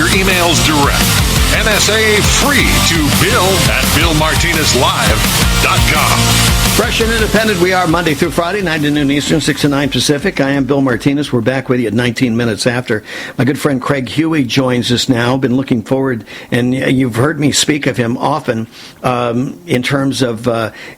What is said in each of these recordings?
your emails direct. NSA free to bill@BillMartinezLive.com. Fresh and independent, we are Monday through Friday, 9 to noon Eastern, 6 to 9 Pacific. I am Bill Martinez. We're back with you at 19 minutes after. My good friend Craig Huey joins us now. Been looking forward, and you've heard me speak of him often in terms of,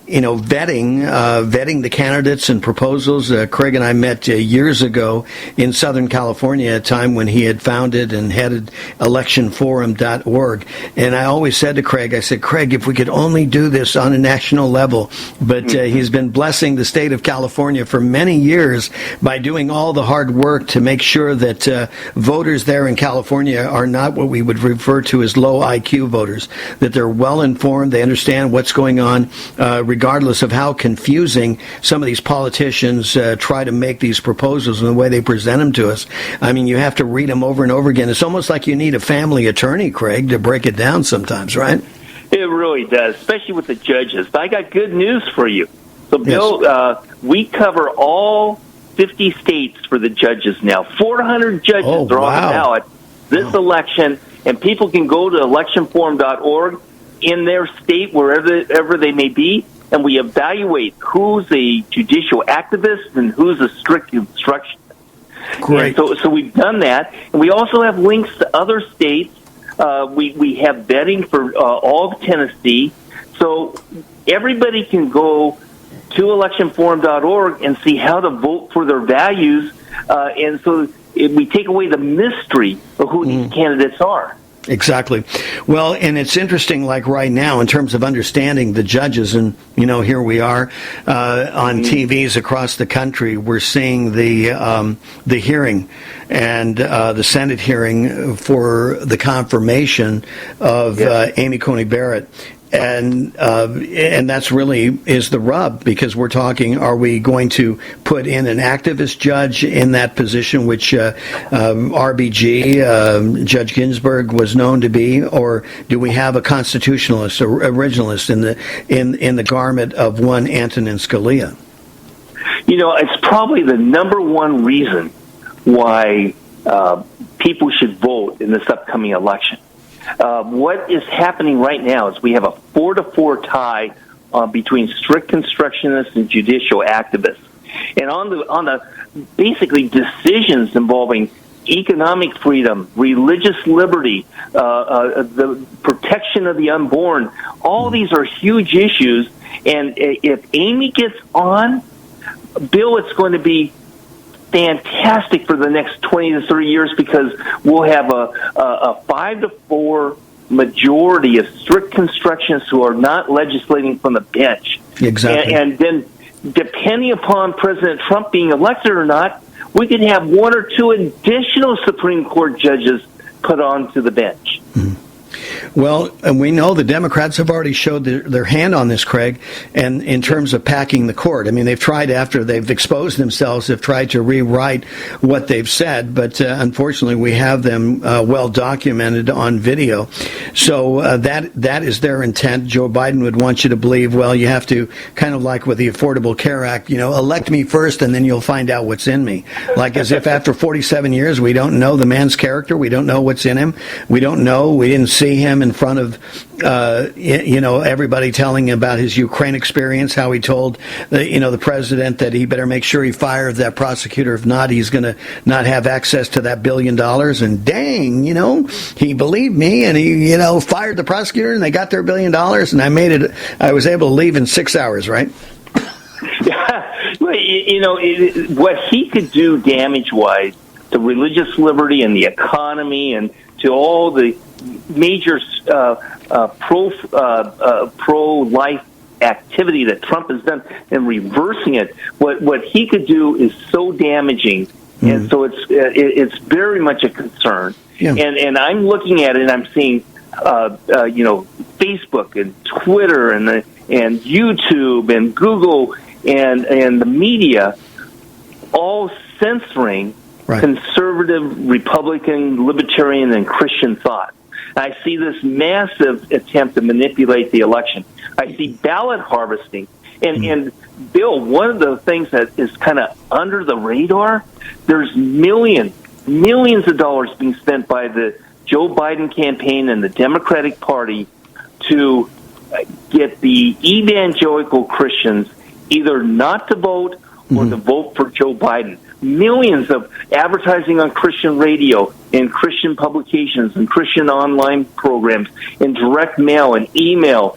vetting the candidates and proposals. Craig and I met years ago in Southern California at a time when he had founded and headed electionforum.org. And I always said to Craig, I said, Craig, if we could only do this on a national level, but he's been blessing the state of California for many years by doing all the hard work to make sure that voters there in California are not what we would refer to as low IQ voters, that they're well informed, they understand what's going on, regardless of how confusing some of these politicians try to make these proposals and the way they present them to us. I mean, you have to read them over and over again. It's almost like you need a family attorney, Craig, to break it down sometimes, right? It really does, especially with the judges. But I got good news for you. So, Bill, yes. We cover all 50 states for the judges now. 400 judges are on the ballot this election, and people can go to electionforum.org in their state, wherever they may be, and we evaluate who's a judicial activist and who's a strict obstructionist. Great. And so we've done that, and we also have links to other states. We have vetting for all of Tennessee, so everybody can go to electionforum.org and see how to vote for their values, and so we take away the mystery of who these candidates are. Exactly. Well, and it's interesting, like right now, in terms of understanding the judges, and, here we are on TVs across the country, we're seeing the hearing and the Senate hearing for the confirmation of Amy Coney Barrett. And that's really is the rub, because we're talking, are we going to put in an activist judge in that position, which RBG, Judge Ginsburg, was known to be, or do we have a constitutionalist or originalist in the garment of one Antonin Scalia? It's probably the number one reason why people should vote in this upcoming election. What is happening right now is we have a 4-4 tie between strict constructionists and judicial activists, and on the basically decisions involving economic freedom, religious liberty, the protection of the unborn. All these are huge issues, and if Amy gets on, Bill, it's going to be fantastic for the next 20 to 30 years, because we'll have a 5-4 majority of strict constructionists who are not legislating from the bench. Exactly. And then, depending upon President Trump being elected or not, we could have 1 or 2 additional Supreme Court judges put onto the bench. Mm-hmm. Well, and we know the Democrats have already showed their hand on this, Craig, and in terms of packing the court. I mean, they've tried, after they've exposed themselves, they've tried to rewrite what they've said, but unfortunately we have them well documented on video. So that is their intent. Joe Biden would want you to believe, well, you have to, kind of like with the Affordable Care Act, elect me first and then you'll find out what's in me. Like as if after 47 years we don't know the man's character, we don't know what's in him, we didn't see him in front of everybody telling about his Ukraine experience, how he told the president that he better make sure he fired that prosecutor. If not, he's going to not have access to that $1 billion. And dang, he believed me, and he fired the prosecutor, and they got their $1 billion, and I was able to leave in 6 hours, right? What he could do damage-wise to religious liberty and the economy and to all the major pro-life activity that Trump has done and reversing it, what he could do is so damaging, and so it's very much a concern. Yeah. And I'm looking at it, and I'm seeing Facebook and Twitter and YouTube and Google and the media all censoring conservative, Republican, libertarian, and Christian thought. I see this massive attempt to manipulate the election. I see ballot harvesting. And Bill, one of the things that is kind of under the radar, there's millions of dollars being spent by the Joe Biden campaign and the Democratic Party to get the evangelical Christians either not to vote or to vote for Joe Biden. Millions of advertising on Christian radio and Christian publications and Christian online programs and direct mail and email,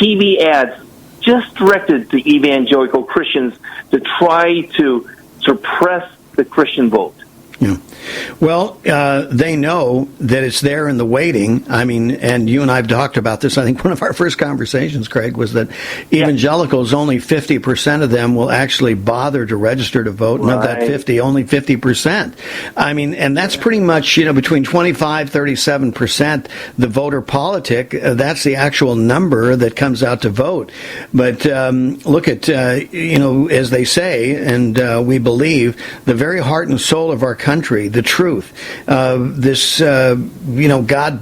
TV ads just directed to evangelical Christians to try to suppress the Christian vote. Yeah. Well, they know that it's there in the waiting. I mean, and you and I have talked about this. I think one of our first conversations, Craig, was that evangelicals, only 50% of them will actually bother to register to vote. And of that 50, only 50%. I mean, and that's pretty much, between 25, 37%, the voter politic, that's the actual number that comes out to vote. But look at, as they say, and we believe, the very heart and soul of our country, the truth, God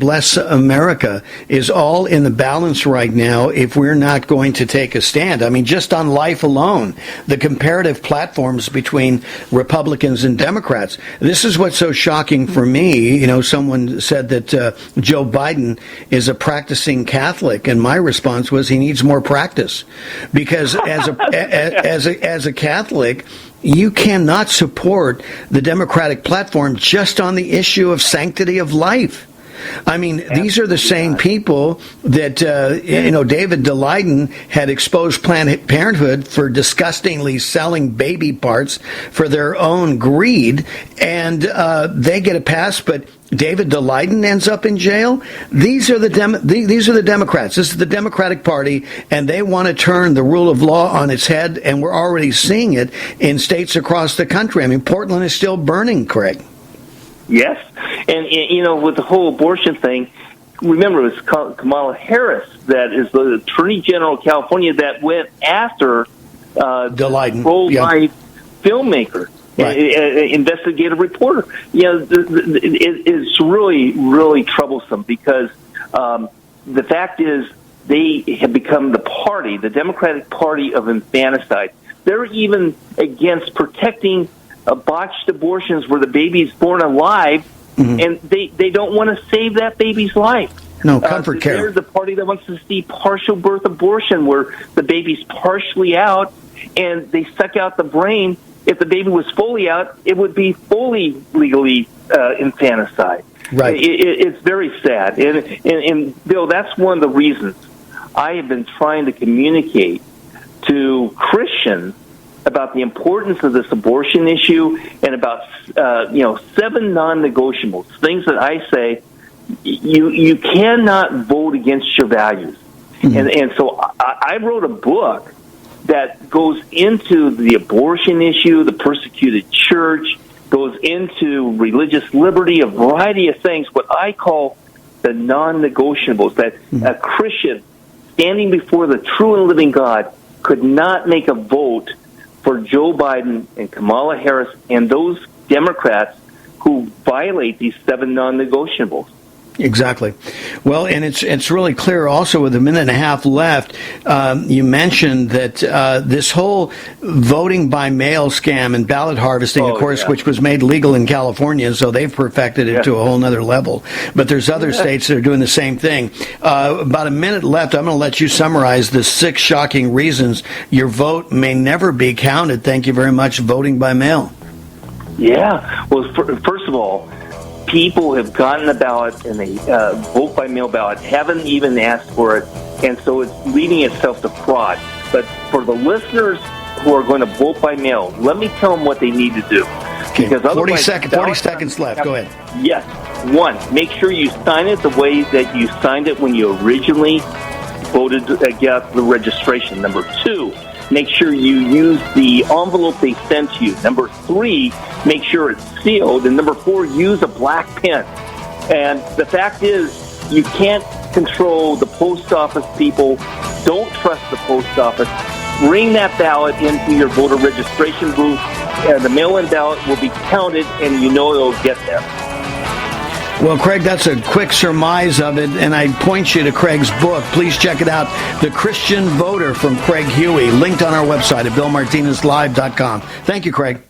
bless America, is all in the balance right now if we're not going to take a stand. I mean, just on life alone, the comparative platforms between Republicans and Democrats. This is what's so shocking for me. Someone said that Joe Biden is a practicing Catholic, and my response was he needs more practice, because as a Catholic, you cannot support the Democratic platform just on the issue of sanctity of life. I mean, these are the same people that, David Daleiden had exposed Planned Parenthood for disgustingly selling baby parts for their own greed, and they get a pass, but David Daleiden ends up in jail. These are the Democrats. This is the Democratic Party, and they want to turn the rule of law on its head, and we're already seeing it in states across the country. I mean, Portland is still burning, Craig. Yes, and with the whole abortion thing, remember it was Kamala Harris that is the Attorney General of California that went after Daleiden, pro-life filmmaker. Right. Investigative reporter. It's really, really troublesome because the fact is they have become the Democratic Party of infanticide. They're even against protecting botched abortions where the baby's born alive, and they don't want to save that baby's life. No, comfort care. They're the party that wants to see partial birth abortion where the baby's partially out and they suck out the brain. If the baby was fully out, it would be fully legally infanticide. Right. It's very sad. And Bill, that's one of the reasons I have been trying to communicate to Christians about the importance of this abortion issue and about 7 non-negotiables, things that I say you cannot vote against your values. And so I wrote a book that goes into the abortion issue, the persecuted church, goes into religious liberty, a variety of things, what I call the non-negotiables, that a Christian standing before the true and living God could not make a vote for Joe Biden and Kamala Harris and those Democrats who violate these 7 non-negotiables. Exactly. Well, and it's really clear also with a minute and a half left, you mentioned that this whole voting by mail scam and ballot harvesting, of course, which was made legal in California, so they've perfected it to a whole nother level. But there's other states that are doing the same thing. About a minute left. I'm going to let you summarize the 6 shocking reasons your vote may never be counted. Thank you very much, voting by mail. Yeah. Well, first of all, people have gotten a ballot and they vote by mail ballot, haven't even asked for it, and so it's leading itself to fraud. But for the listeners who are going to vote by mail, let me tell them what they need to do. Okay. Because 40 seconds left. Go ahead. Yes. 1, make sure you sign it the way that you signed it when you originally voted to get the registration. Number 2, make sure you use the envelope they sent to you. Number 3, make sure it's sealed. And number 4, use a black pen. And the fact is, you can't control the post office people. Don't trust the post office. Bring that ballot into your voter registration booth. The mail-in ballot will be counted, and it'll get there. Well, Craig, that's a quick surmise of it, and I point you to Craig's book. Please check it out, The Christian Voter from Craig Huey, linked on our website at BillMartinezLive.com. Thank you, Craig.